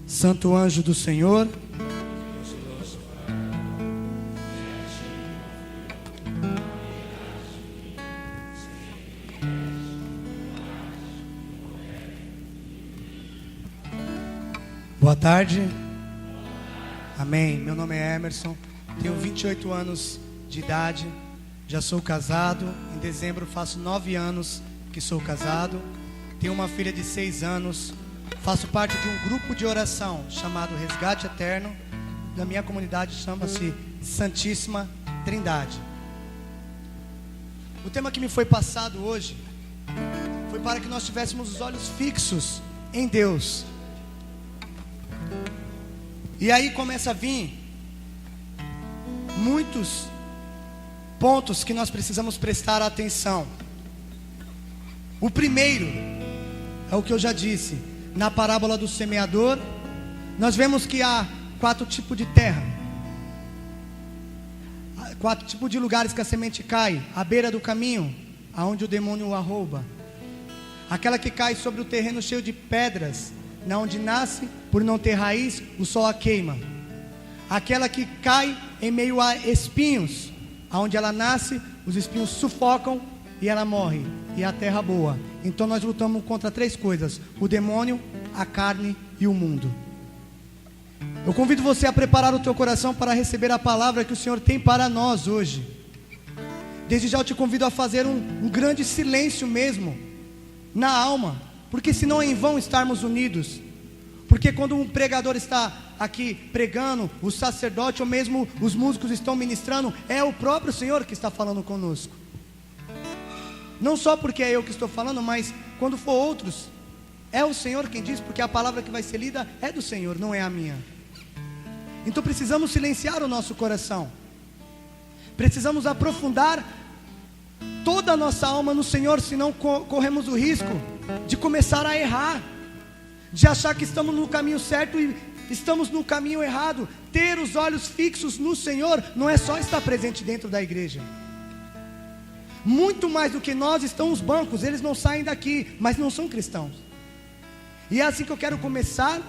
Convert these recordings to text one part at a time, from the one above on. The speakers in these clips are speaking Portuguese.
Santo anjo do Senhor, boa tarde. Amém. Meu nome é Emerson, tenho 28 anos de idade, já sou casado. Em dezembro faço 9 anos que sou casado. Tenho uma filha de 6 anos. Faço parte de um grupo de oração chamado Resgate Eterno. Na minha comunidade chama-se Santíssima Trindade. O tema que me foi passado hoje foi para que nós tivéssemos os olhos fixos em Deus. E aí começa a vir muitos pontos que nós precisamos prestar atenção. O primeiro é o que eu já disse. Na parábola do semeador, nós vemos que há 4 tipos de terra, 4 tipos de lugares que a semente cai: à beira do caminho, aonde o demônio a rouba; aquela que cai sobre o terreno cheio de pedras, na onde nasce, por não ter raiz, o sol a queima; aquela que cai em meio a espinhos, aonde ela nasce, os espinhos sufocam e ela morre; e a terra boa. Então nós lutamos contra 3 coisas: o demônio, a carne e o mundo. Eu convido você a preparar o teu coração para receber a palavra que o Senhor tem para nós hoje. Desde já eu te convido a fazer um grande silêncio mesmo na alma, porque senão é em vão estarmos unidos. Porque quando um pregador está aqui pregando, o sacerdote ou mesmo os músicos estão ministrando, é o próprio Senhor que está falando conosco. Não só porque é eu que estou falando, mas quando for outros, é o Senhor quem diz, porque a palavra que vai ser lida é do Senhor, não é a minha. Então precisamos silenciar o nosso coração. Precisamos aprofundar toda a nossa alma no Senhor, senão corremos o risco de começar a errar, de achar que estamos no caminho certo e estamos no caminho errado. Ter os olhos fixos no Senhor não é só estar presente dentro da igreja. Muito mais do que nós estão os bancos. Eles não saem daqui, mas não são cristãos. E é assim que eu quero começar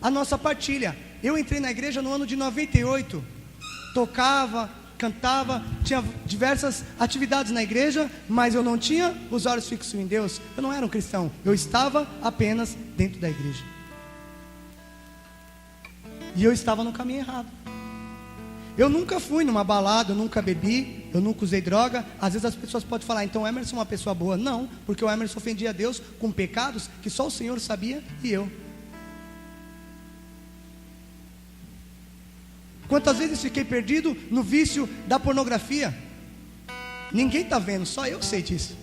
a nossa partilha. Eu entrei na igreja no ano de 98. Tocava, cantava, tinha diversas atividades na igreja, mas eu não tinha os olhos fixos em Deus. Eu não era um cristão, eu estava apenas dentro da igreja. E eu estava no caminho errado. Eu nunca fui numa balada, eu nunca bebi, eu nunca usei droga. Às vezes as pessoas podem falar: então o Emerson é uma pessoa boa. Não, porque o Emerson ofendia a Deus com pecados que só o Senhor sabia e eu. Quantas vezes fiquei perdido no vício da pornografia? Ninguém está vendo, só eu sei disso.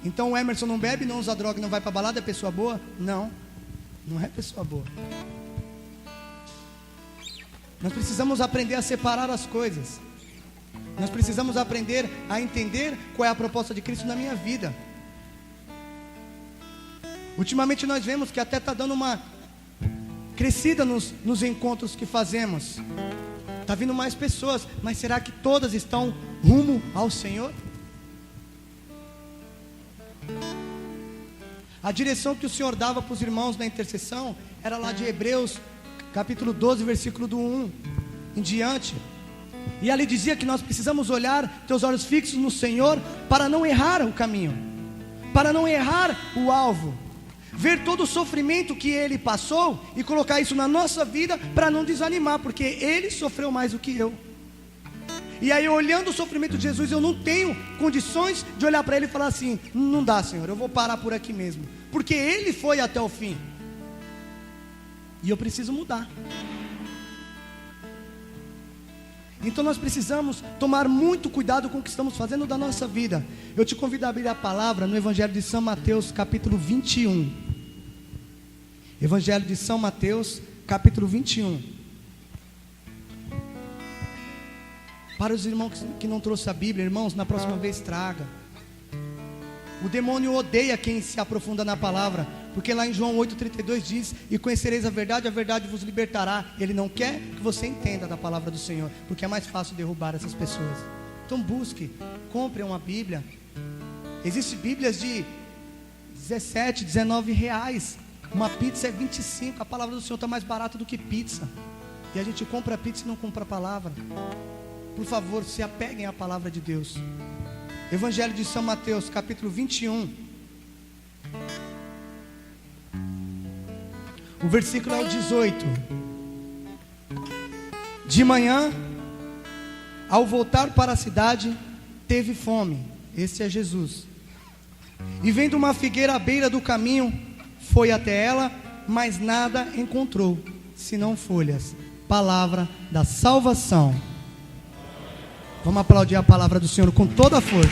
Então o Emerson não bebe, não usa droga, não vai para balada, é pessoa boa? Não, não é pessoa boa. Nós precisamos aprender a separar as coisas. Nós precisamos aprender a entender qual é a proposta de Cristo na minha vida. Ultimamente nós vemos que até está dando uma crescida nos encontros que fazemos. Está vindo mais pessoas, mas será que todas estão rumo ao Senhor? A direção que o Senhor dava para os irmãos na intercessão era lá de Hebreus capítulo 12, versículo do 1 em diante. E ali dizia que nós precisamos olhar, ter os olhos fixos no Senhor, para não errar o caminho, para não errar o alvo. Ver todo o sofrimento que Ele passou e colocar isso na nossa vida, para não desanimar, porque Ele sofreu mais do que eu. E aí, olhando o sofrimento de Jesus, eu não tenho condições de olhar para Ele e falar assim: não dá, Senhor, eu vou parar por aqui mesmo, porque Ele foi até o fim. E eu preciso mudar. Então nós precisamos tomar muito cuidado com o que estamos fazendo da nossa vida. Eu te convido a abrir a palavra no Evangelho de São Mateus, capítulo 21. Evangelho de São Mateus, capítulo 21. Para os irmãos que não trouxeram a Bíblia, irmãos, na próxima vez traga. O demônio odeia quem se aprofunda na palavra, porque lá em João 8,32 diz: e conhecereis a verdade vos libertará. Ele não quer que você entenda da palavra do Senhor, porque é mais fácil derrubar essas pessoas. Então busque, compre uma Bíblia. Existem Bíblias de 17, 19 reais. Uma pizza é 25, a palavra do Senhor está mais barata do que pizza. E a gente compra pizza e não compra a palavra. Por favor, se apeguem à palavra de Deus. Evangelho de São Mateus, capítulo 21. O versículo é o 18. De manhã, ao voltar para a cidade, teve fome. Esse é Jesus. E vendo uma figueira à beira do caminho, foi até ela, mas nada encontrou, senão folhas. Palavra da salvação. Vamos aplaudir a palavra do Senhor com toda a força.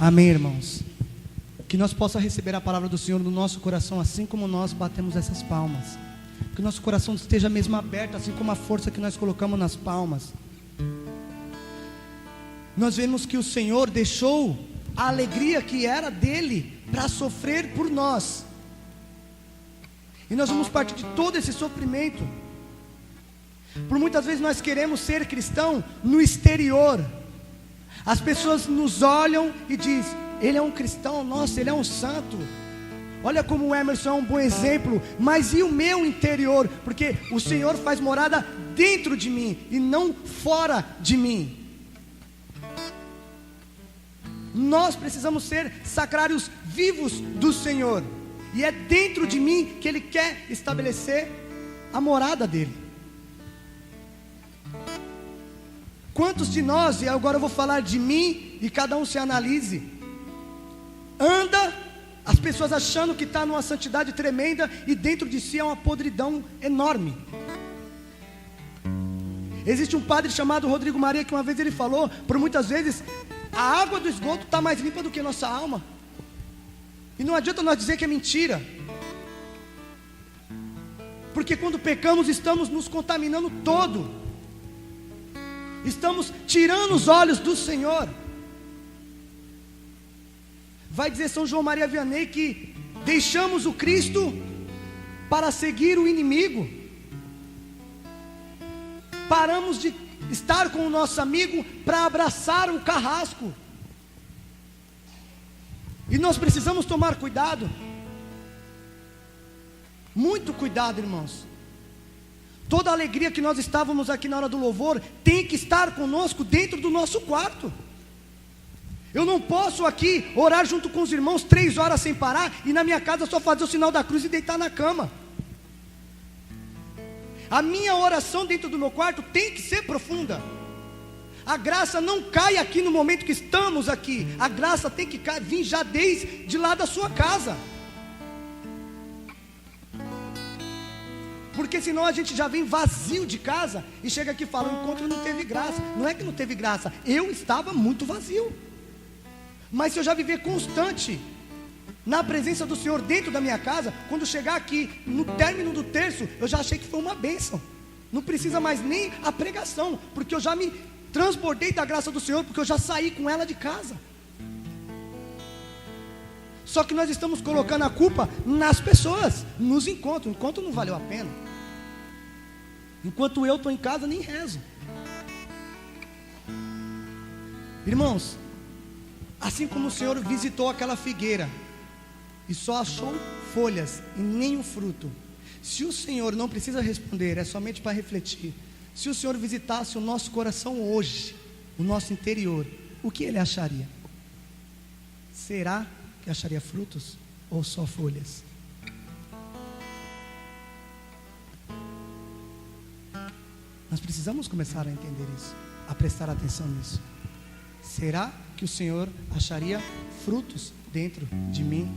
Amém, irmãos. Que nós possamos receber a palavra do Senhor no nosso coração, assim como nós batemos essas palmas. Que nosso coração esteja mesmo aberto, assim como a força que nós colocamos nas palmas. Nós vemos que o Senhor deixou a alegria que era dele para sofrer por nós. E nós vamos partir de todo esse sofrimento. Por muitas vezes nós queremos ser cristão no exterior. As pessoas nos olham e dizem: ele é um cristão, nossa, ele é um santo. Olha como o Emerson é um bom exemplo. Mas e o meu interior? Porque o Senhor faz morada dentro de mim e não fora de mim. Nós precisamos ser sacrários vivos do Senhor. E é dentro de mim que Ele quer estabelecer a morada dEle. Quantos de nós, e agora eu vou falar de mim, e cada um se analise, anda, as pessoas achando que está numa santidade tremenda, e dentro de si é uma podridão enorme. Existe um padre chamado Rodrigo Maria, que uma vez ele falou, por muitas vezes, a água do esgoto está mais limpa do que nossa alma. E não adianta nós dizer que é mentira, porque quando pecamos estamos nos contaminando todo. Estamos tirando os olhos do Senhor. Vai dizer São João Maria Vianney que deixamos o Cristo para seguir o inimigo. Paramos de estar com o nosso amigo para abraçar o carrasco. E nós precisamos tomar cuidado. Muito cuidado, irmãos. Toda a alegria que nós estávamos aqui na hora do louvor tem que estar conosco dentro do nosso quarto. Eu não posso aqui orar junto com os irmãos 3 horas sem parar e na minha casa só fazer o sinal da cruz e deitar na cama. A minha oração dentro do meu quarto tem que ser profunda. A graça não cai aqui no momento que estamos aqui. A graça tem que vir já desde lá da sua casa. Porque senão a gente já vem vazio de casa e chega aqui e fala: o encontro não teve graça. Não é que não teve graça, eu estava muito vazio. Mas se eu já viver constante na presença do Senhor dentro da minha casa, quando chegar aqui no término do terço, eu já achei que foi uma bênção. Não precisa mais nem a pregação, porque eu já me transbordei da graça do Senhor, porque eu já saí com ela de casa. Só que nós estamos colocando a culpa nas pessoas, nos encontros. O encontro não valeu a pena. Enquanto eu estou em casa, nem rezo. Irmãos, assim como o Senhor visitou aquela figueira e só achou folhas e nenhum fruto, se o Senhor não precisa responder, é somente para refletir. Se o Senhor visitasse o nosso coração hoje, o nosso interior, o que Ele acharia? Será que acharia frutos ou só folhas? Nós precisamos começar a entender isso, a prestar atenção nisso. Será que o Senhor acharia frutos dentro de mim?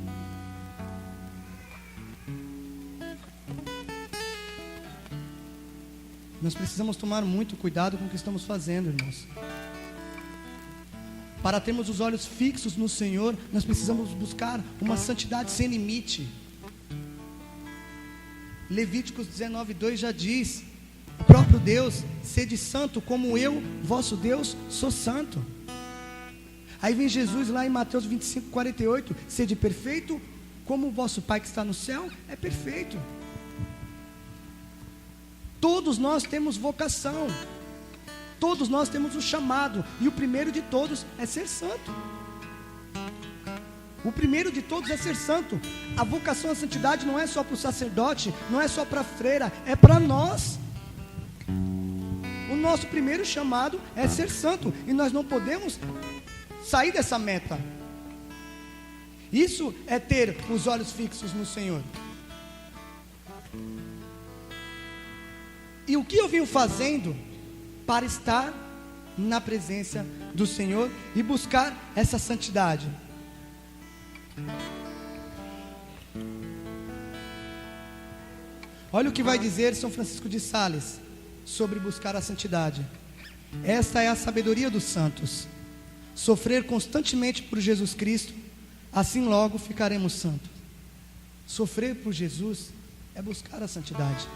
Nós precisamos tomar muito cuidado com o que estamos fazendo, irmãos. Para termos os olhos fixos no Senhor, nós precisamos buscar uma santidade sem limite. Levíticos 19:2 já diz: o próprio Deus, sede santo como eu, vosso Deus, sou santo. Aí vem Jesus lá em Mateus 25, 48, sede perfeito, como o vosso Pai que está no céu é perfeito. Todos nós temos vocação, todos nós temos o chamado, e o primeiro de todos é ser santo. O primeiro de todos é ser santo. A vocação à santidade não é só para o sacerdote, não é só para a freira, é para nós. O nosso primeiro chamado é ser santo, e nós não podemos sair dessa meta. Isso é ter os olhos fixos no Senhor. E o que eu venho fazendo para estar na presença do Senhor e buscar essa santidade? Olha o que vai dizer São Francisco de Sales sobre buscar a santidade. Esta é a sabedoria dos santos: sofrer constantemente por Jesus Cristo, assim logo ficaremos santos. Sofrer por Jesus é buscar a santidade.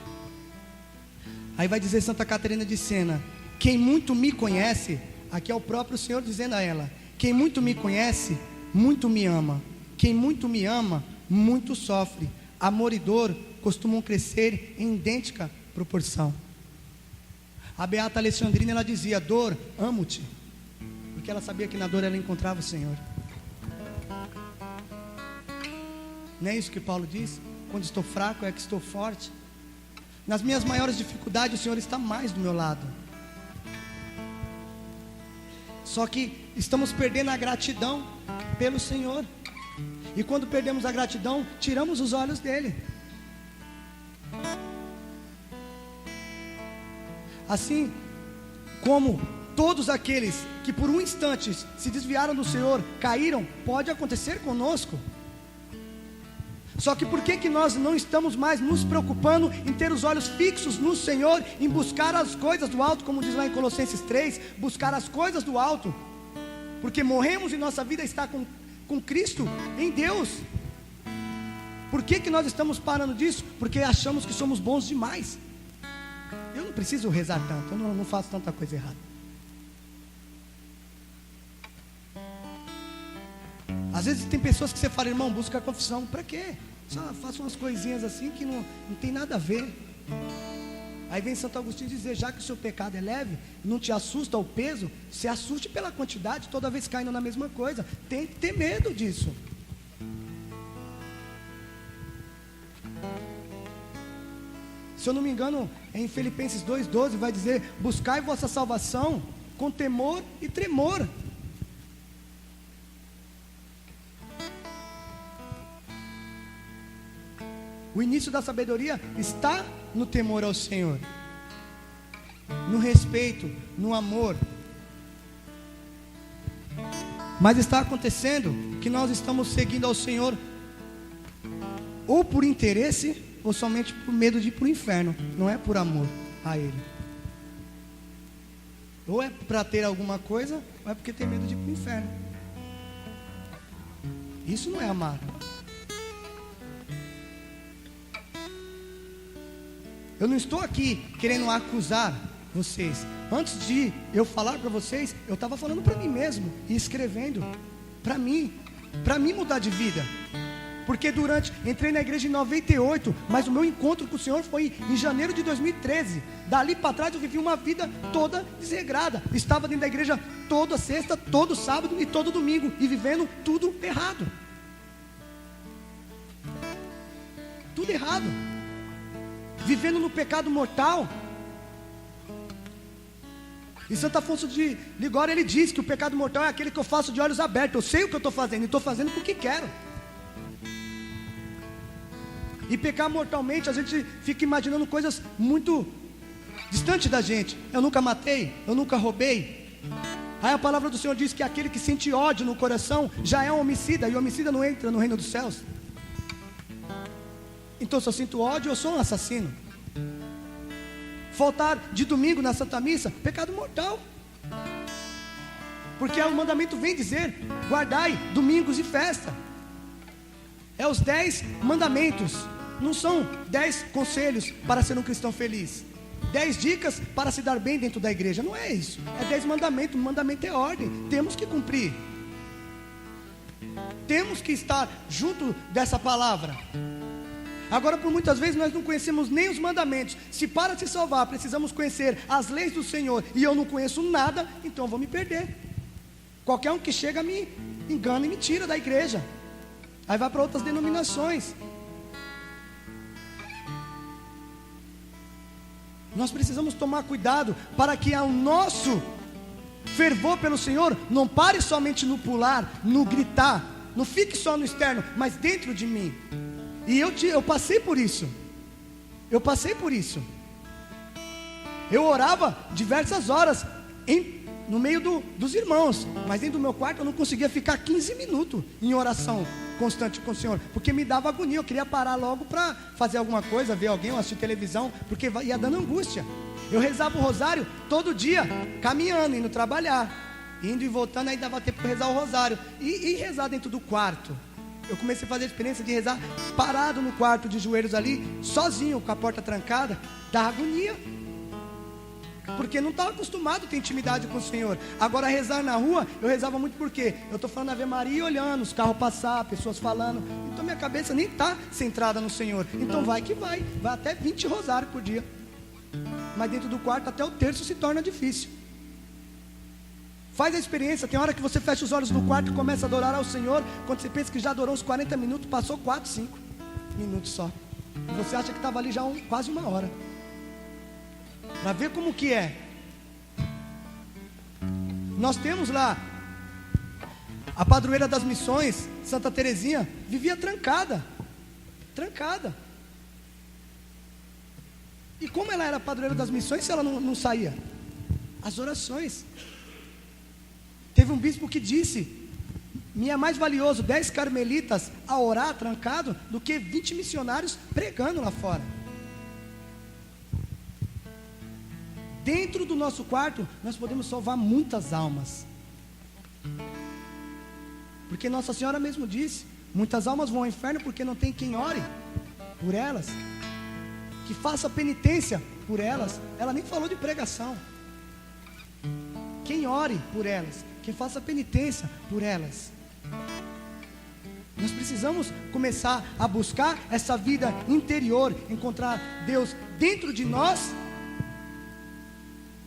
Aí vai dizer Santa Catarina de Sena: quem muito me conhece, aqui é o próprio Senhor dizendo a ela, quem muito me conhece, muito me ama. Quem muito me ama, muito sofre. Amor e dor costumam crescer em idêntica proporção. A beata Alexandrina, ela dizia: dor, amo-te, porque ela sabia que na dor ela encontrava o Senhor. Não é isso que Paulo diz? Quando estou fraco é que estou forte. Nas minhas maiores dificuldades o Senhor está mais do meu lado. Só que estamos perdendo a gratidão pelo Senhor. E quando perdemos a gratidão, tiramos os olhos dele. Assim como todos aqueles que por um instante se desviaram do Senhor, caíram, pode acontecer conosco. Só que por que nós não estamos mais nos preocupando em ter os olhos fixos no Senhor, em buscar as coisas do alto, como diz lá em Colossenses 3, buscar as coisas do alto? Porque morremos e nossa vida está com Cristo em Deus. Por que nós estamos parando disso? Porque achamos que somos bons demais. Eu não preciso rezar tanto, eu não faço tanta coisa errada. Às vezes tem pessoas que você fala: irmão, busca a confissão. Para quê? Só faço umas coisinhas assim que não tem nada a ver. Aí vem Santo Agostinho dizer: já que o seu pecado é leve, não te assusta o peso, se assuste pela quantidade, toda vez caindo na mesma coisa. Tem que ter medo disso. Se eu não me engano, em Filipenses 2,12 vai dizer: buscai vossa salvação com temor e tremor. O início da sabedoria está no temor ao Senhor, no respeito, no amor. Mas está acontecendo que nós estamos seguindo ao Senhor ou por interesse ou somente por medo de ir para o inferno. Não é por amor a Ele. Ou é para ter alguma coisa, ou é porque tem medo de ir para o inferno. Isso não é amar. Eu não estou aqui querendo acusar vocês. Antes de eu falar para vocês, eu estava falando para mim mesmo e escrevendo para mim mudar de vida. Porque entrei na igreja em 98, mas o meu encontro com o Senhor foi em janeiro de 2013. Dali para trás eu vivi uma vida toda desregrada. Estava dentro da igreja toda sexta, todo sábado e todo domingo, e vivendo tudo errado. Tudo errado. Vivendo no pecado mortal. E Santo Afonso de Ligório, ele diz que o pecado mortal é aquele que eu faço de olhos abertos. Eu sei o que eu estou fazendo, e estou fazendo porque quero. E pecar mortalmente, a gente fica imaginando coisas muito distantes da gente. Eu nunca matei, eu nunca roubei. Aí a palavra do Senhor diz que aquele que sente ódio no coração já é um homicida, e o homicida não entra no reino dos céus. Então, se eu sinto ódio, eu sou um assassino. Faltar de domingo na Santa Missa, pecado mortal. Porque o mandamento vem dizer: guardai domingos e festa. É os 10 mandamentos. Não são 10 conselhos para ser um cristão feliz, 10 dicas para se dar bem dentro da igreja. Não é isso. É 10 mandamentos. O mandamento é ordem, temos que cumprir. Temos que estar junto dessa palavra. Agora, por muitas vezes nós não conhecemos nem os mandamentos. Se para se salvar precisamos conhecer as leis do Senhor e eu não conheço nada, então eu vou me perder. Qualquer um que chega me engana e me tira da igreja. Aí vai para outras denominações. Nós precisamos tomar cuidado para que o nosso fervor pelo Senhor não pare somente no pular, no gritar, não fique só no externo, mas dentro de mim. E eu passei por isso. Eu orava diversas horas no meio dos irmãos, mas dentro do meu quarto eu não conseguia ficar 15 minutos em oração constante com o Senhor, porque me dava agonia. Eu queria parar logo para fazer alguma coisa, ver alguém ou assistir televisão, porque ia dando angústia. Eu rezava o rosário todo dia, caminhando, indo trabalhar, indo e voltando, aí dava tempo para rezar o rosário e rezar dentro do quarto. Eu comecei a fazer a experiência de rezar parado no quarto, de joelhos ali, sozinho, com a porta trancada. Dá agonia, porque não estava acostumado a ter intimidade com o Senhor. Agora, rezar na rua, eu rezava muito porque eu estou falando Ave Maria e olhando os carros passar, pessoas falando. Então minha cabeça nem está centrada no Senhor. Então vai que vai até 20 rosários por dia. Mas dentro do quarto até o terço se torna difícil. Faz a experiência. Tem hora que você fecha os olhos no quarto e começa a adorar ao Senhor. Quando você pensa que já adorou uns 40 minutos, passou 4, 5 minutos só. E você acha que estava ali já quase uma hora. Para ver como que é. Nós temos lá a padroeira das missões, Santa Teresinha, vivia trancada. E como ela era padroeira das missões se ela não saía? As orações. Teve um bispo que disse: me é mais valioso 10 carmelitas a orar trancado do que 20 missionários pregando lá fora. Dentro do nosso quarto nós podemos salvar muitas almas, porque Nossa Senhora mesmo disse: muitas almas vão ao inferno porque não tem quem ore por elas, que faça penitência por elas. Ela nem falou de pregação. Quem ore por elas, quem faça penitência por elas. Nós precisamos começar a buscar essa vida interior, encontrar Deus dentro de nós,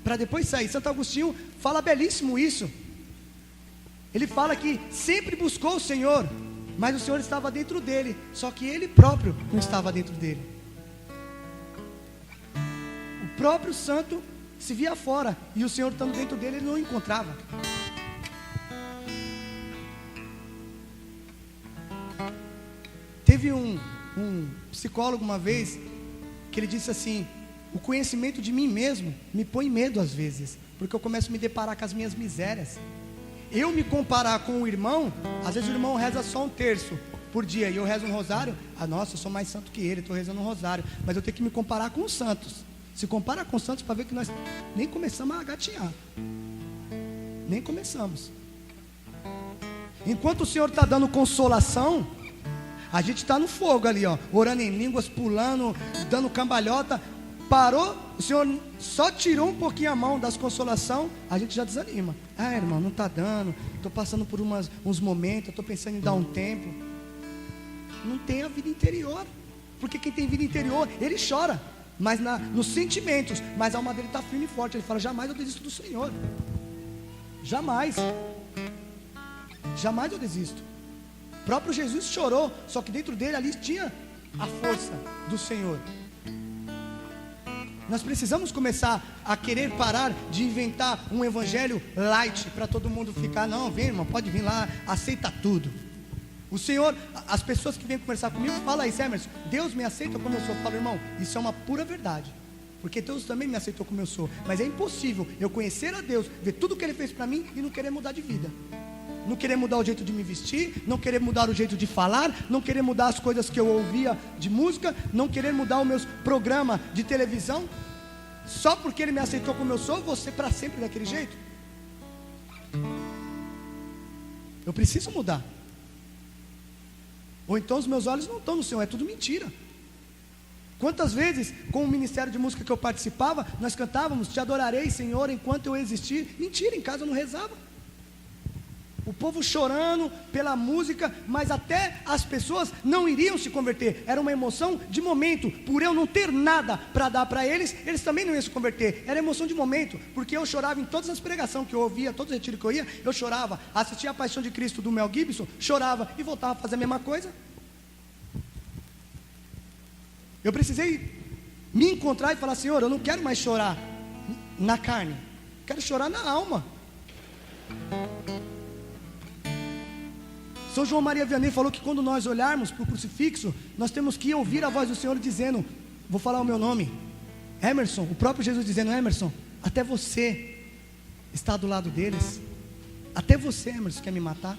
para depois sair. Santo Agostinho fala belíssimo isso. Ele fala que sempre buscou o Senhor, mas o Senhor estava dentro dele, só que ele próprio não estava dentro dele. O próprio santo se via fora, e o Senhor estando dentro dele, ele não encontrava. Teve um psicólogo uma vez, que ele disse assim: o conhecimento de mim mesmo me põe medo às vezes, porque eu começo a me deparar com as minhas misérias. Eu me comparar com o irmão, às vezes o irmão reza só um terço por dia, e eu rezo um rosário. Nossa, eu sou mais santo que ele, estou rezando um rosário. Mas eu tenho que me comparar com os santos. Se compara com os santos para ver que nós nem começamos a gatinhar. Nem começamos. Enquanto o Senhor está dando consolação, a gente está no fogo ali, ó, orando em línguas, pulando, dando cambalhota. Parou, o Senhor só tirou um pouquinho a mão das consolação, a gente já desanima. Irmão, não está dando, estou passando por uns momentos, estou pensando em dar um tempo. Não tem a vida interior, porque quem tem vida interior, ele chora, mas nos sentimentos, mas a alma dele está firme e forte. Ele fala: jamais eu desisto do Senhor. Jamais eu desisto. O próprio Jesus chorou, só que dentro dele ali tinha a força do Senhor. Nós precisamos começar a querer parar de inventar um evangelho light para todo mundo ficar: não, vem irmão, pode vir lá, aceita tudo. O Senhor, as pessoas que vêm conversar comigo falam isso: Emerson, Deus me aceita como eu sou. Eu falo: irmão, isso é uma pura verdade, porque Deus também me aceitou como eu sou. Mas é impossível eu conhecer a Deus, ver tudo que Ele fez para mim e não querer mudar de vida, não querer mudar o jeito de me vestir, não querer mudar o jeito de falar, não querer mudar as coisas que eu ouvia de música, não querer mudar os meus programas de televisão. Só porque Ele me aceitou como eu sou, vou ser para sempre daquele jeito? Eu preciso mudar. Ou então os meus olhos não estão no Senhor, é tudo mentira. Quantas vezes, com o ministério de música que eu participava, nós cantávamos: te adorarei, Senhor, enquanto eu existir. Mentira, em casa eu não rezava. o povo chorando pela música, mas até as pessoas não iriam se converter. Era uma emoção de momento. Por eu não ter nada para dar para eles, eles também não iam se converter. Era emoção de momento, porque eu chorava em todas as pregações que eu ouvia, todos os retiros que eu ia, eu chorava. Assistia a Paixão de Cristo do Mel Gibson, chorava e voltava a fazer a mesma coisa. Eu precisei me encontrar e falar: Senhor, eu não quero mais chorar na carne, quero chorar na alma. São João Maria Vianney falou que quando nós olharmos para o crucifixo, nós temos que ouvir a voz do Senhor dizendo, vou falar o meu nome, Emerson, o próprio Jesus dizendo: Emerson, até você está do lado deles, até você, Emerson, quer me matar?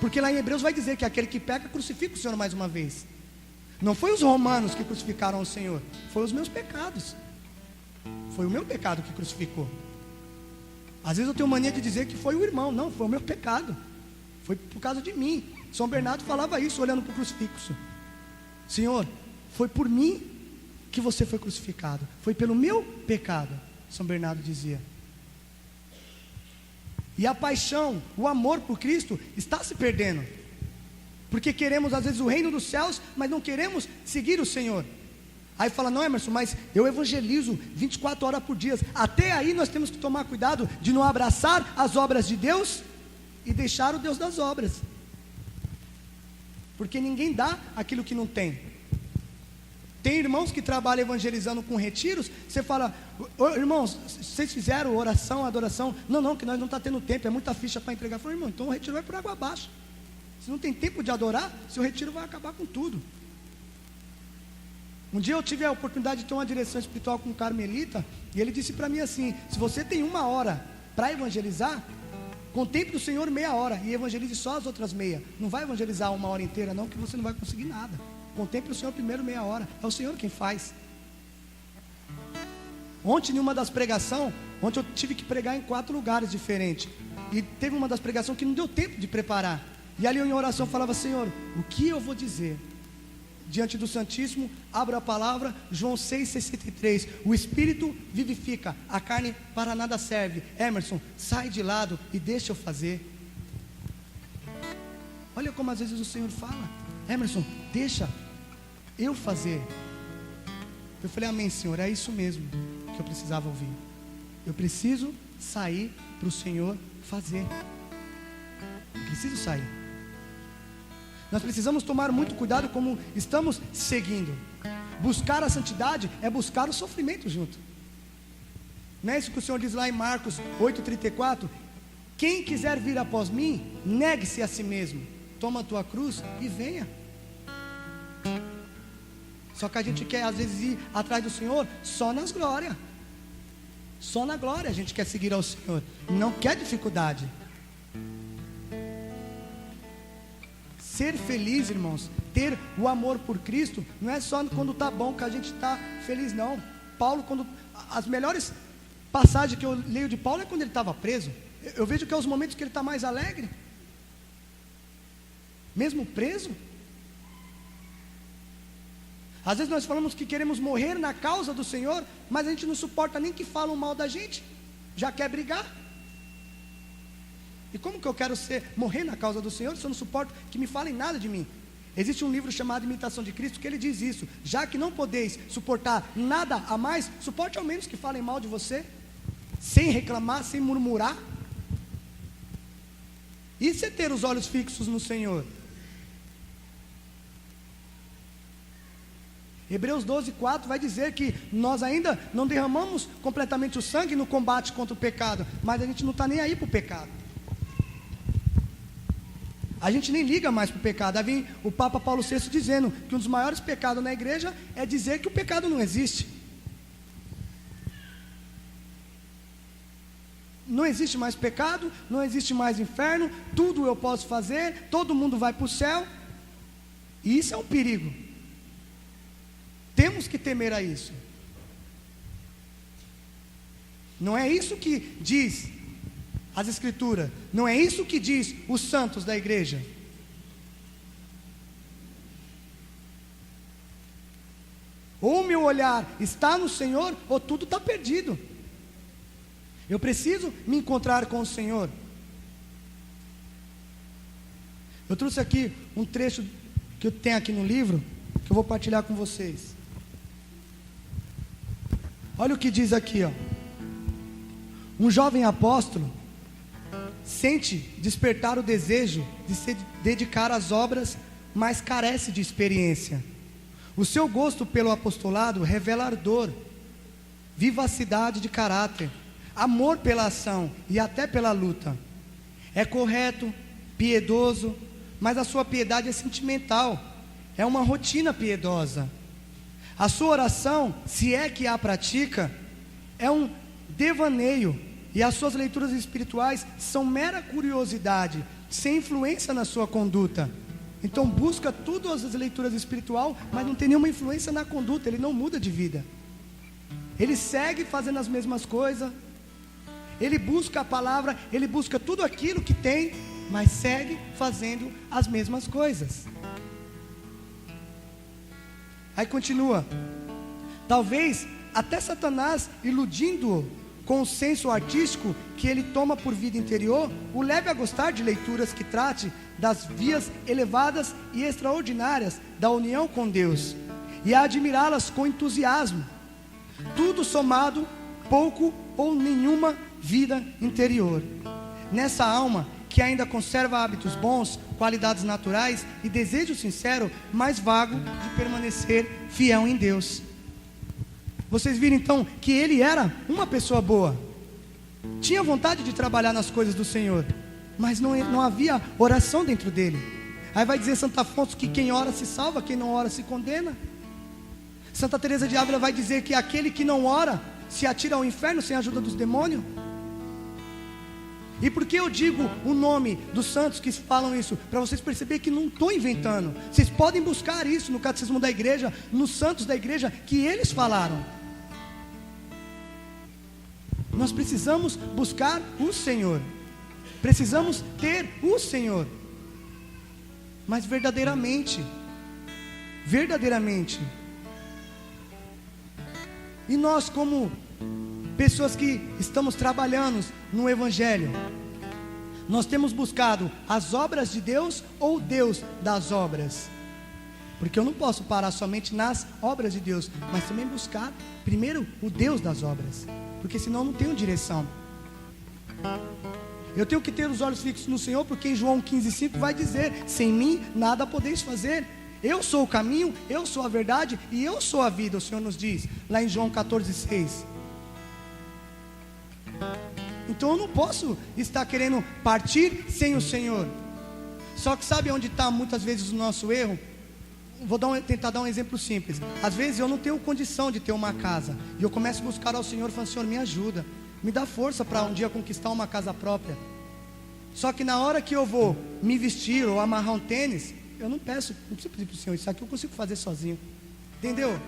Porque lá em Hebreus vai dizer que aquele que peca crucifica o Senhor mais uma vez. Não foi os romanos que crucificaram o Senhor, foi os meus pecados, foi o meu pecado que crucificou. Às vezes eu tenho mania de dizer que foi o irmão. Não, foi o meu pecado, foi por causa de mim. São Bernardo falava isso olhando para o crucifixo: Senhor, foi por mim que você foi crucificado, foi pelo meu pecado, São Bernardo dizia. E a paixão, o amor por Cristo está se perdendo, porque queremos às vezes o reino dos céus, mas não queremos seguir o Senhor. Aí fala: não, Emerson, mas eu evangelizo 24 horas por dia. Até aí nós temos que tomar cuidado de não abraçar as obras de Deus e deixar o Deus das obras, porque ninguém dá aquilo que não tem. Tem irmãos que trabalham evangelizando com retiros. Você fala: irmãos, vocês fizeram oração, adoração? Não, que nós não está tendo tempo, é muita ficha para entregar. Eu falo: irmão, então o retiro vai por água abaixo. Se não tem tempo de adorar, seu retiro vai acabar com tudo. Um dia eu tive a oportunidade de ter uma direção espiritual com um carmelita, e ele disse para mim assim: se você tem 1 hora para evangelizar, contemple o Senhor meia hora e evangelize só as outras meia. Não vai evangelizar 1 hora inteira não, que você não vai conseguir nada. Contemple o Senhor primeiro meia hora, é o Senhor quem faz. Ontem, em uma das pregações, ontem eu tive que pregar em 4 lugares diferentes, e teve uma das pregações que não deu tempo de preparar, e ali eu em oração falava: Senhor, o que eu vou dizer diante do Santíssimo? Abro a palavra, João 6,63, o Espírito vivifica, a carne para nada serve. Emerson, sai de lado e deixa eu fazer. Olha como às vezes o Senhor fala: Emerson, deixa eu fazer. Eu falei: amém, Senhor, é isso mesmo que eu precisava ouvir. Eu preciso sair para o Senhor fazer. Eu preciso sair. Nós precisamos tomar muito cuidado como estamos seguindo. Buscar a santidade é buscar o sofrimento junto. Não é isso que o Senhor diz lá em Marcos 8,34? Quem quiser vir após mim, negue-se a si mesmo, toma a tua cruz e venha. Só que a gente quer às vezes ir atrás do Senhor só nas glórias. Só na glória a gente quer seguir ao Senhor, não quer dificuldade. Ser feliz, irmãos, ter o amor por Cristo, não é só quando está bom que a gente está feliz, não. Paulo, as melhores passagens que eu leio de Paulo é quando ele estava preso. Eu vejo que é os momentos que ele está mais alegre, mesmo preso. Às vezes nós falamos que queremos morrer na causa do Senhor, mas a gente não suporta nem que falam mal da gente, já quer brigar. E como que eu quero morrer na causa do Senhor se eu não suporto que me falem nada de mim? Existe um livro chamado Imitação de Cristo que ele diz isso: já que não podeis suportar nada a mais, suporte ao menos que falem mal de você, sem reclamar, sem murmurar. Isso é ter os olhos fixos no Senhor. Hebreus 12,4 vai dizer que nós ainda não derramamos completamente o sangue no combate contra o pecado, mas a gente não está nem aí para o pecado. A gente nem liga mais para o pecado. Aí vem o Papa Paulo VI dizendo que um dos maiores pecados na igreja é dizer que o pecado não existe. Não existe mais pecado, não existe mais inferno, tudo eu posso fazer, todo mundo vai para o céu. E isso é um perigo. Temos que temer a isso. Não é isso que diz as Escrituras, não é isso que diz os santos da igreja. Ou o meu olhar está no Senhor, ou tudo está perdido. Eu preciso me encontrar com o Senhor. Eu trouxe aqui um trecho que eu tenho aqui no livro, que eu vou partilhar com vocês. Olha o que diz aqui, ó. Um jovem apóstolo sente despertar o desejo de se dedicar às obras, mas carece de experiência. O seu gosto pelo apostolado revela ardor, vivacidade de caráter, amor pela ação e até pela luta. É correto, piedoso, mas a sua piedade é sentimental, é uma rotina piedosa. A sua oração, se é que a pratica, é um devaneio, e as suas leituras espirituais são mera curiosidade, sem influência na sua conduta. Então busca tudo as leituras espirituais, mas não tem nenhuma influência na conduta, ele não muda de vida. Ele segue fazendo as mesmas coisas, ele busca a palavra, ele busca tudo aquilo que tem, mas segue fazendo as mesmas coisas. Aí continua: talvez até Satanás, iludindo-o com o senso artístico que ele toma por vida interior, o leve a gostar de leituras que trate das vias elevadas e extraordinárias da união com Deus, e a admirá-las com entusiasmo. Tudo somado, pouco ou nenhuma vida interior. Nessa alma que ainda conserva hábitos bons, qualidades naturais e desejo sincero, mais vago de permanecer fiel em Deus. Vocês viram então que ele era uma pessoa boa, tinha vontade de trabalhar nas coisas do Senhor, mas não havia oração dentro dele. Aí vai dizer Santo Afonso que quem ora se salva, quem não ora se condena. Santa Teresa de Ávila vai dizer que aquele que não ora se atira ao inferno sem a ajuda dos demônios. E por que eu digo o nome dos santos que falam isso? Para vocês perceberem que não estou inventando. Vocês podem buscar isso no Catecismo da Igreja, nos santos da Igreja, que eles falaram. Nós precisamos buscar o Senhor, precisamos ter o Senhor, mas verdadeiramente. E nós, como pessoas que estamos trabalhando no Evangelho, nós temos buscado as obras de Deus ou Deus das obras? Porque eu não posso parar somente nas obras de Deus, mas também buscar primeiro o Deus das obras, porque senão eu não tenho direção. Eu tenho que ter os olhos fixos no Senhor, porque em João 15,5 vai dizer: sem mim nada podeis fazer. Eu sou o caminho, eu sou a verdade e eu sou a vida, o Senhor nos diz lá em João 14,6. Então eu não posso estar querendo partir sem o Senhor. Só que sabe onde está muitas vezes o nosso erro? Vou tentar dar um exemplo simples. Às vezes eu não tenho condição de ter uma casa, e eu começo a buscar ao Senhor, falando: Senhor, me ajuda, me dá força para um dia conquistar uma casa própria. Só que na hora que eu vou me vestir ou amarrar um tênis, eu não preciso pedir para o Senhor, isso aqui eu consigo fazer sozinho. Entendeu?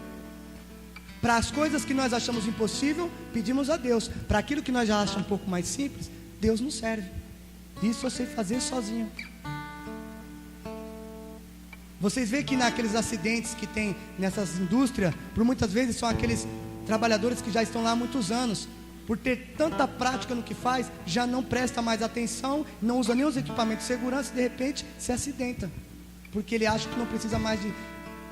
Para as coisas que nós achamos impossível, pedimos a Deus. Para aquilo que nós já achamos um pouco mais simples, Deus nos serve. Isso eu sei fazer sozinho. Vocês veem que naqueles acidentes que tem nessas indústrias, por muitas vezes são aqueles trabalhadores que já estão lá há muitos anos, por ter tanta prática no que faz, já não presta mais atenção, não usa nem os equipamentos de segurança, e de repente se acidenta, porque ele acha que não precisa mais de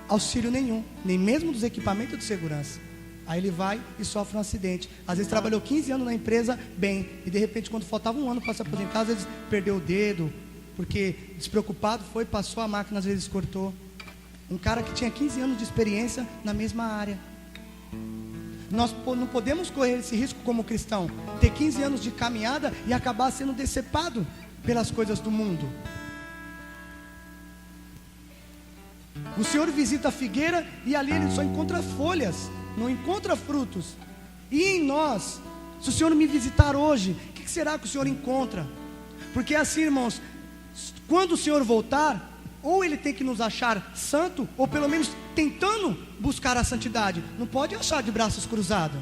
auxílio nenhum, nem mesmo dos equipamentos de segurança. Aí ele vai e sofre um acidente. Às vezes trabalhou 15 anos na empresa bem, e de repente quando faltava um ano para se aposentar, às vezes perdeu o dedo, porque despreocupado foi, passou a máquina, às vezes cortou. Um cara que tinha 15 anos de experiência na mesma área. Nós não podemos correr esse risco como cristão, ter 15 anos de caminhada e acabar sendo decepado pelas coisas do mundo. O Senhor visita a figueira e ali ele só encontra folhas, não encontra frutos. E em nós, se o Senhor me visitar hoje, o que será que o Senhor encontra? Porque assim, irmãos, quando o Senhor voltar, ou Ele tem que nos achar santo, ou pelo menos tentando buscar a santidade. Não pode achar de braços cruzados,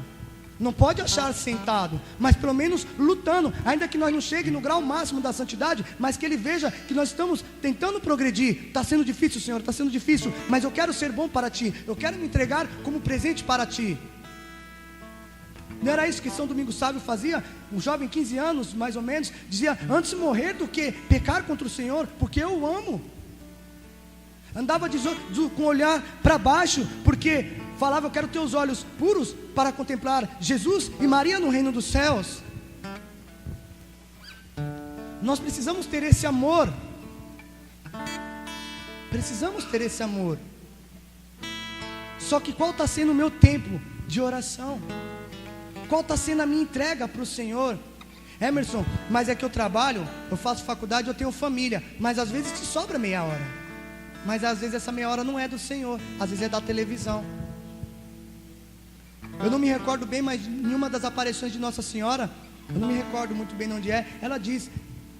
não pode achar sentado, mas pelo menos lutando, ainda que nós não cheguemos no grau máximo da santidade, mas que Ele veja que nós estamos tentando progredir. Está sendo difícil, Senhor, está sendo difícil, mas eu quero ser bom para Ti, eu quero me entregar como presente para Ti. Não era isso que São Domingos Sávio fazia? Um jovem 15 anos, mais ou menos, dizia: antes morrer do que pecar contra o Senhor, porque eu o amo. Andava com o olhar para baixo, porque falava: eu quero ter os olhos puros para contemplar Jesus e Maria no reino dos céus. Nós precisamos ter esse amor. Precisamos ter esse amor. Só que qual está sendo o meu tempo de oração? Qual está sendo a minha entrega para o Senhor? Emerson, mas é que eu trabalho, eu faço faculdade, eu tenho família, mas às vezes te sobra meia hora. Mas às vezes essa meia hora não é do Senhor, às vezes é da televisão. Eu não me recordo bem, mas em uma das aparições de Nossa Senhora, eu não me recordo muito bem onde é, ela diz: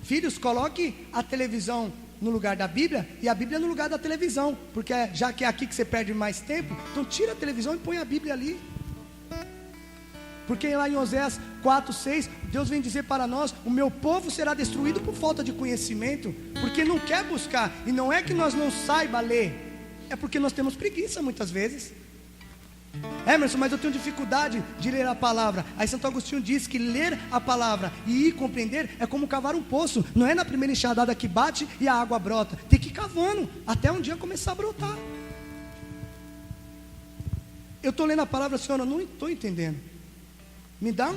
filhos, coloque a televisão no lugar da Bíblia e a Bíblia no lugar da televisão, porque já que é aqui que você perde mais tempo, então tira a televisão e põe a Bíblia ali. Porque lá em Oséias 4:6, Deus vem dizer para nós: o meu povo será destruído por falta de conhecimento, porque não quer buscar. E não é que nós não saiba ler, é porque nós temos preguiça muitas vezes. Emerson, mas eu tenho dificuldade de ler a palavra. Aí Santo Agostinho diz que ler a palavra e ir compreender é como cavar um poço. Não é na primeira enxadada que bate e a água brota. Tem que ir cavando até um dia começar a brotar. Eu estou lendo a palavra: Senhor, eu não estou entendendo. Me dá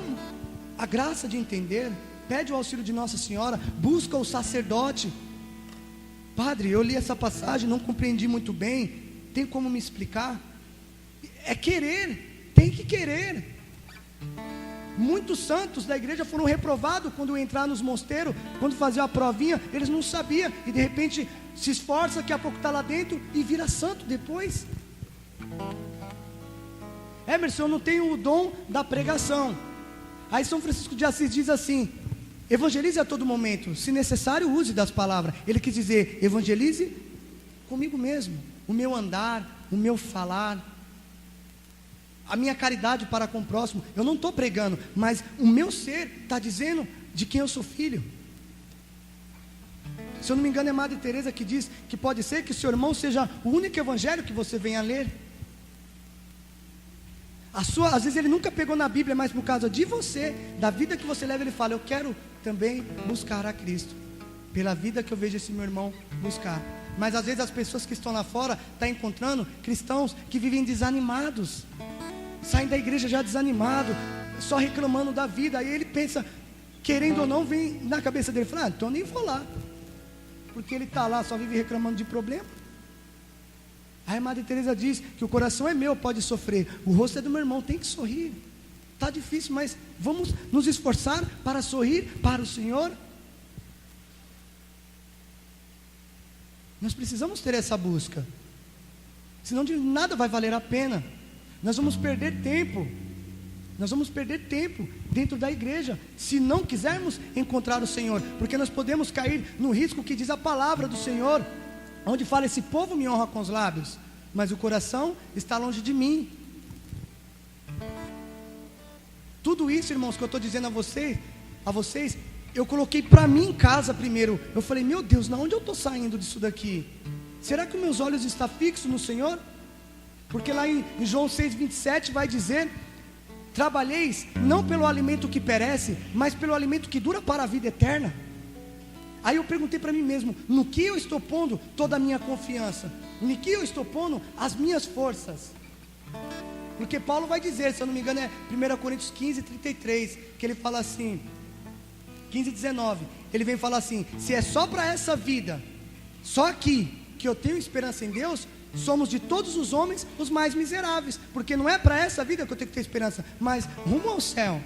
a graça de entender. Pede o auxílio de Nossa Senhora. Busca o sacerdote. Padre, eu li essa passagem, não compreendi muito bem. Tem como me explicar? É querer, tem que querer. Muitos santos da igreja foram reprovados quando entrar nos mosteiros, quando faziam a provinha, eles não sabiam, e de repente se esforça, daqui a pouco está lá dentro e vira santo depois. Emerson, eu não tenho o dom da pregação. Aí São Francisco de Assis diz assim: evangelize a todo momento, se necessário use das palavras. Ele quis dizer: evangelize comigo mesmo, o meu andar, o meu falar, a minha caridade para com o próximo. Eu não estou pregando, mas o meu ser está dizendo de quem eu sou filho. Se eu não me engano, é Madre Teresa que diz que pode ser que o seu irmão seja o único evangelho que você venha a ler. Às vezes ele nunca pegou na Bíblia, mas por causa de você, da vida que você leva, ele fala: eu quero também buscar a Cristo, pela vida que eu vejo esse meu irmão buscar. Mas às vezes as pessoas que estão lá fora estão encontrando cristãos que vivem desanimados, saem da igreja já desanimado, só reclamando da vida. Aí ele pensa, querendo ou não, vem na cabeça dele, fala: então nem vou lá, porque ele está lá, só vive reclamando de problema. Aí a Madre Teresa diz que o coração é meu, pode sofrer, o rosto é do meu irmão, tem que sorrir. Está difícil, mas vamos nos esforçar para sorrir para o Senhor. Nós precisamos ter essa busca, senão de nada vai valer a pena. Nós vamos perder tempo. Nós vamos perder tempo dentro da igreja, se não quisermos encontrar o Senhor, porque nós podemos cair no risco que diz a palavra do Senhor, onde fala: esse povo me honra com os lábios, mas o coração está longe de mim. Tudo isso, irmãos, que eu estou dizendo a vocês, eu coloquei para mim em casa primeiro. Eu falei: meu Deus, na onde eu estou saindo disso daqui? Será que os meus olhos estão fixos no Senhor? Porque lá em João 6,27 vai dizer: trabalheis não pelo alimento que perece, mas pelo alimento que dura para a vida eterna. Aí eu perguntei para mim mesmo: no que eu estou pondo toda a minha confiança? No que eu estou pondo as minhas forças? Porque Paulo vai dizer, se eu não me engano é 1 Coríntios 15:33, que ele fala assim, 15:19, ele vem falar assim: se é só para essa vida, só aqui, que eu tenho esperança em Deus, somos de todos os homens os mais miseráveis, porque não é para essa vida que eu tenho que ter esperança, mas rumo ao céu.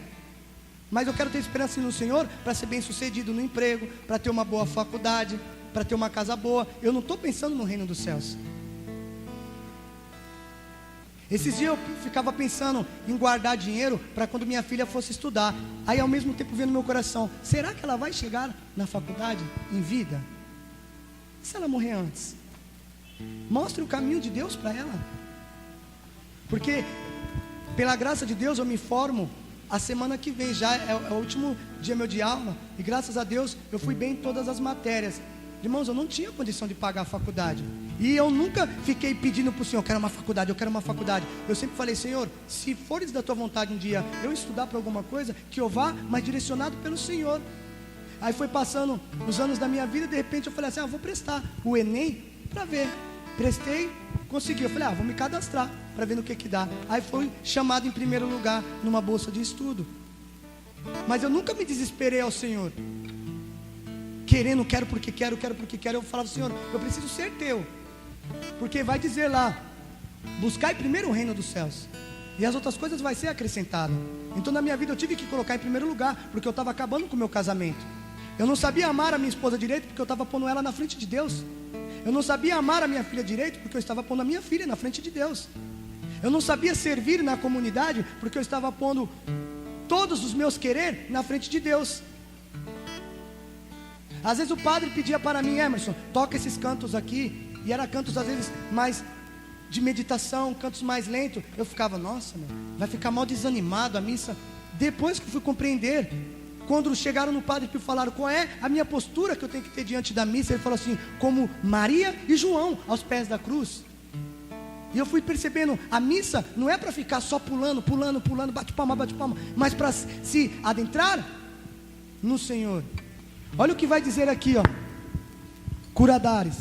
Mas eu quero ter esperança no Senhor para ser bem sucedido no emprego, para ter uma boa faculdade, para ter uma casa boa. Eu não estou pensando no reino dos céus. Esses dias eu ficava pensando em guardar dinheiro para quando minha filha fosse estudar. Aí ao mesmo tempo vendo no meu coração: será que ela vai chegar na faculdade em vida? E se ela morrer antes? Mostre o caminho de Deus para ela. Porque pela graça de Deus eu me formo a semana que vem, já é o último dia meu de aula, e graças a Deus eu fui bem em todas as matérias. Irmãos, eu não tinha condição de pagar a faculdade. E eu nunca fiquei pedindo para o Senhor, eu quero uma faculdade, eu quero uma faculdade. Eu sempre falei, Senhor, se fores da tua vontade um dia eu estudar para alguma coisa, que eu vá, mas direcionado pelo Senhor. Aí foi passando os anos da minha vida, de repente eu falei assim, vou prestar o Enem para ver. Prestei, consegui. Eu falei, vou me cadastrar para ver no que dá. Aí fui chamado em primeiro lugar numa bolsa de estudo. Mas eu nunca me desesperei ao Senhor, querendo, quero porque quero. Eu falava, Senhor, eu preciso ser teu. Porque vai dizer lá, buscai primeiro o reino dos céus, e as outras coisas vai ser acrescentado. Então na minha vida eu tive que colocar em primeiro lugar, porque eu estava acabando com o meu casamento. Eu não sabia amar a minha esposa direito, porque eu estava pondo ela na frente de Deus. Eu não sabia amar a minha filha direito, porque eu estava pondo a minha filha na frente de Deus. Eu não sabia servir na comunidade, porque eu estava pondo todos os meus querer na frente de Deus. Às vezes o padre pedia para mim, Emerson, toca esses cantos aqui. E era cantos às vezes mais de meditação, cantos mais lentos. Eu ficava, nossa, vai ficar mal desanimado a missa. Depois que fui compreender, quando chegaram no padre e falaram qual é a minha postura que eu tenho que ter diante da missa, ele falou assim, como Maria e João aos pés da cruz. E eu fui percebendo, a missa não é para ficar só pulando, bate palma, mas para se adentrar no Senhor. Olha o que vai dizer aqui, Curadares.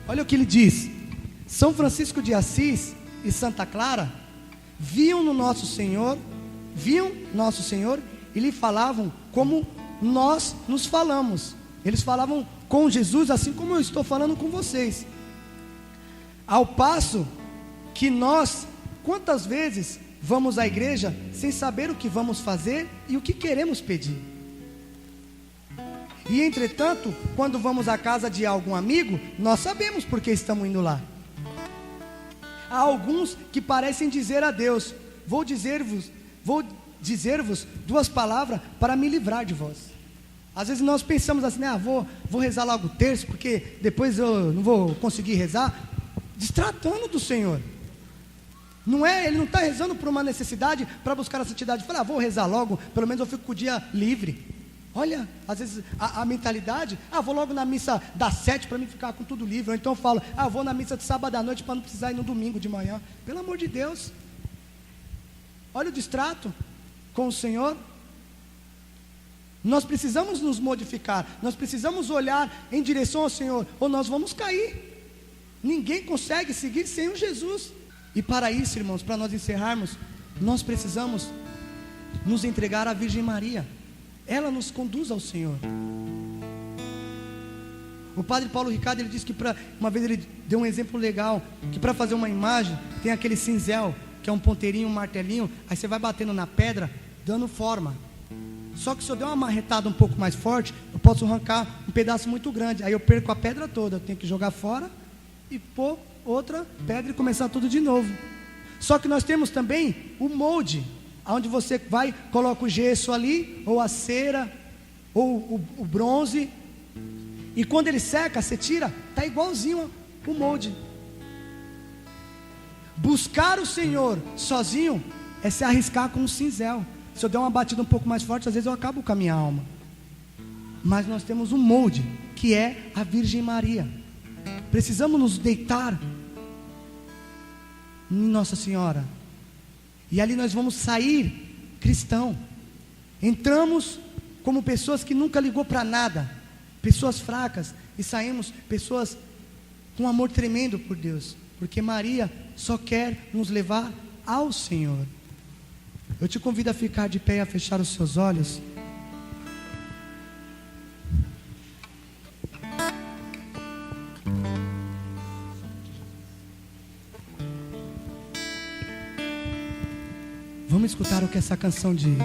Olha o que ele diz. São Francisco de Assis e Santa Clara viam nosso Senhor e lhe falavam como nós nos falamos. Eles falavam com Jesus assim como eu estou falando com vocês. Ao passo que nós, quantas vezes vamos à igreja sem saber o que vamos fazer e o que queremos pedir? E entretanto, quando vamos à casa de algum amigo, nós sabemos por que estamos indo lá. Há alguns que parecem dizer a Deus, vou dizer-vos 2 palavras para me livrar de vós. Às vezes nós pensamos assim, vou rezar logo o terço, porque depois eu não vou conseguir rezar, distratando do Senhor. Ele não está rezando por uma necessidade, para buscar a santidade. Fala, vou rezar logo, pelo menos eu fico com o dia livre. Olha, às vezes a mentalidade, vou logo na missa das 7 para mim ficar com tudo livre. Ou então eu falo, vou na missa de sábado à noite para não precisar ir no domingo de manhã. Pelo amor de Deus. Olha o distrato com o Senhor. Nós precisamos nos modificar, nós precisamos olhar em direção ao Senhor, ou nós vamos cair. Ninguém consegue seguir sem o Jesus. E para isso, irmãos, para nós encerrarmos, nós precisamos nos entregar à Virgem Maria. Ela nos conduz ao Senhor. O padre Paulo Ricardo, ele disse que uma vez ele deu um exemplo legal, que para fazer uma imagem, tem aquele cinzel, que é um ponteirinho, um martelinho, aí você vai batendo na pedra, dando forma. Só que se eu der uma marretada um pouco mais forte, eu posso arrancar um pedaço muito grande, aí eu perco a pedra toda, eu tenho que jogar fora, e pôr outra pedra e começar tudo de novo. Só que nós temos também o molde, onde você vai, coloca o gesso ali, ou a cera, ou o bronze, e quando ele seca, você tira, está igualzinho o molde. Buscar o Senhor sozinho é se arriscar com um cinzel. Se eu der uma batida um pouco mais forte, às vezes eu acabo com a minha alma. Mas nós temos um molde, que é a Virgem Maria. Precisamos nos deitar em Nossa Senhora, e ali nós vamos sair cristão. Entramos como pessoas que nunca ligou para nada, pessoas fracas, e saímos pessoas com amor tremendo por Deus, porque Maria só quer nos levar ao Senhor. Eu te convido a ficar de pé e a fechar os seus olhos. Vamos escutar o que essa canção diz.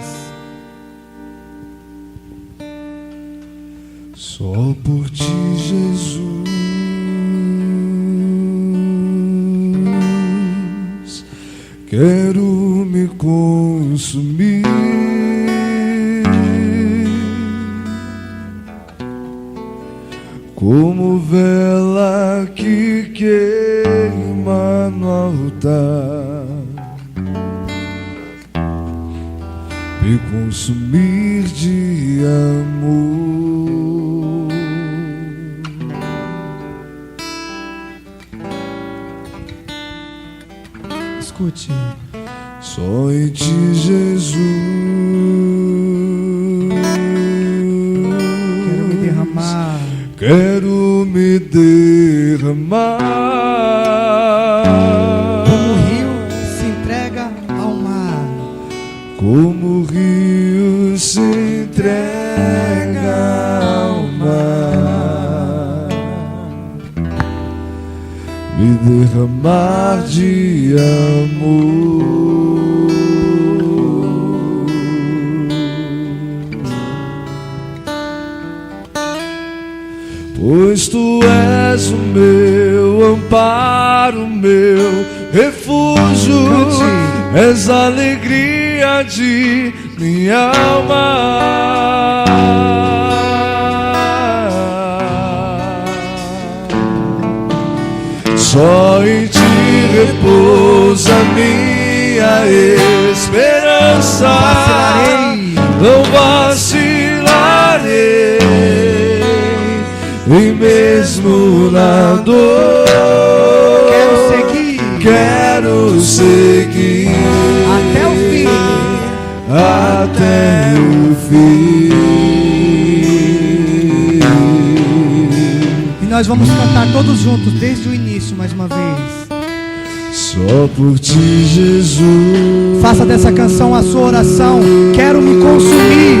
Só por ti, Jesus, quero me consumir, como vela que queima no altar, me consumir de amor. Escute. Só em ti, Jesus. Quero me derramar. Quero me derramar. Como o rio se entrega ao mar. Como o rio se entrega ao mar. Me derramar de amor. Pois tu és o meu amparo, meu refúgio. Cante. És a alegria de minha alma. Só em ti repousa minha esperança. Não vacilarei, e mesmo na dor quero seguir até o fim. Até o fim. E nós vamos cantar todos juntos desde o início mais uma vez. Só por ti, Jesus. Faça dessa canção a sua oração. Quero me consumir.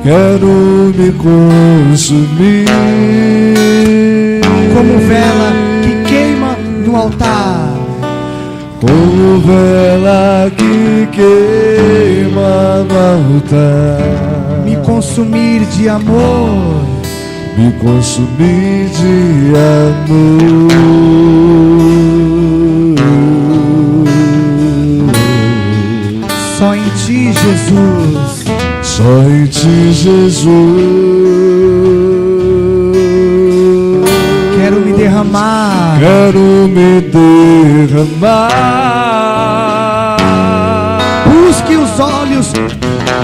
Quero me consumir. Como vela que queima no altar. Como vela que queima no altar. Me consumir de amor. Me consumir de amor. Só em ti, Jesus. Só em ti, Jesus. Quero me derramar. Quero me derramar. Busque os olhos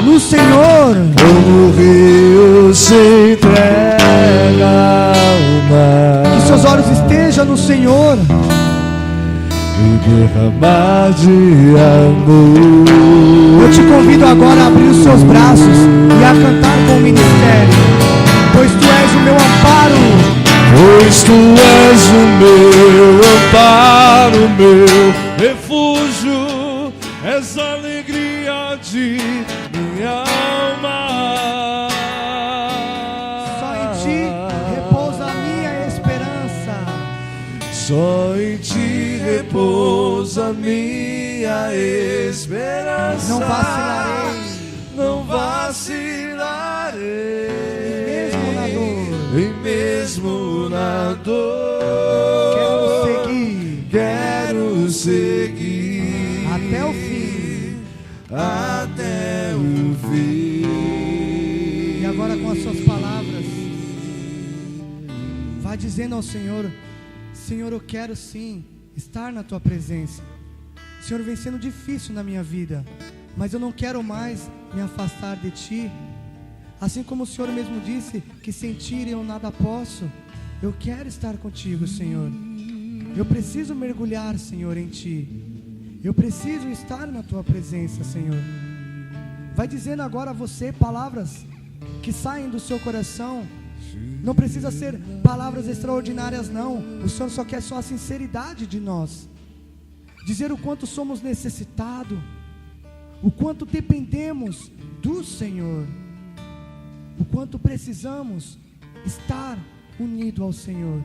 no Senhor. Como o rio se entrega ao mar. Que seus olhos estejam no Senhor. Me derramar de amor. Eu te convido agora a abrir os seus braços e a cantar com o ministério. Pois tu és o meu amparo. Pois tu és o meu amparo, meu refúgio. És a alegria de minha alma. Só em ti repousa a minha esperança. Só em ti repousa minha esperança. Não vacilarei. Não vacilarei. E mesmo na dor. Quero seguir até o fim. Até o fim. E agora com as suas palavras, vai dizendo ao Senhor: Senhor, eu quero sim estar na tua presença. Senhor, vem sendo difícil na minha vida, mas eu não quero mais me afastar de ti. Assim como o Senhor mesmo disse que sem ti eu nada posso. Eu quero estar contigo, Senhor. Eu preciso mergulhar, Senhor, em ti. Eu preciso estar na tua presença, Senhor. Vai dizendo agora a você palavras que saem do seu coração. Não precisa ser palavras extraordinárias, não. O Senhor só quer só a sinceridade de nós. Dizer o quanto somos necessitados, o quanto dependemos do Senhor, o quanto precisamos estar unido ao Senhor.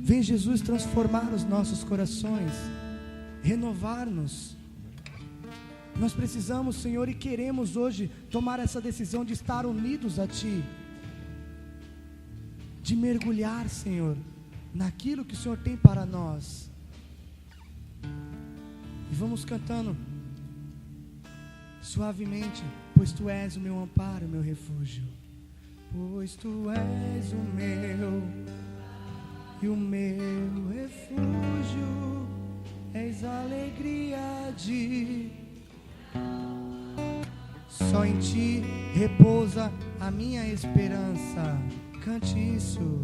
Vem Jesus transformar os nossos corações, renovar-nos. Nós precisamos, Senhor, e queremos hoje tomar essa decisão de estar unidos a Ti, de mergulhar, Senhor, naquilo que o Senhor tem para nós. E vamos cantando suavemente. Pois tu és o meu amparo, meu refúgio. Pois tu és o meu e o meu refúgio. És a alegria de. Só em ti repousa a minha esperança. Cante isso.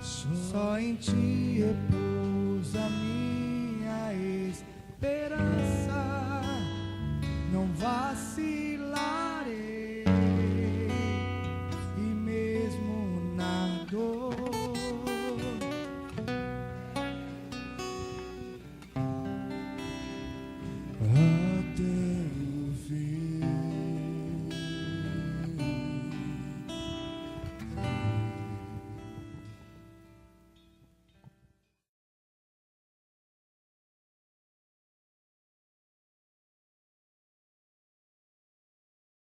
Só em ti repousa a minha esperança.